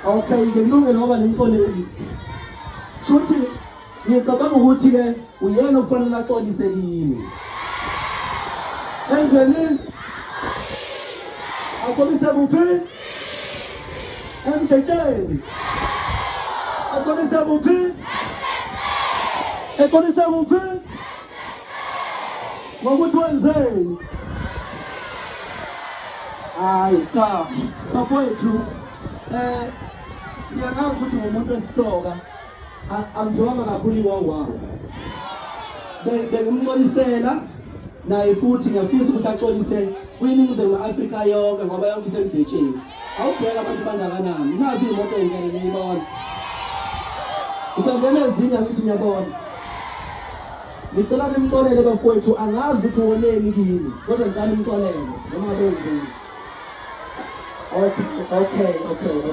Okay, ngelungelo ngoba nemxoleli. Shuthi ngicabanga ukuthi ke uyena ofanele axolise kimi. Enzeni? Axolise kuphi? Emthetsheni. Axolise kuphi? Axolise kuphi? Ngokuthi wenzeni? Hayi cha, bafowethu ngiyanazi ukuthi umuntu esisoka angijwanga kakhulu iwawa. Bengimxolisela naye futhi ngiyafisa ukuthi axolise kwiningizimu Afrika yonke ngoba yonke isemdletsheni. Awubheka abantu bangakanani, nazi imoto engene neyibona. Isangena ezinye ngithi ngiyabona. Ngicela nimxolele bafowethu, angazi ukuthi woneni kimi, kodwa ngicela nimxolele noma benzeni. Okay.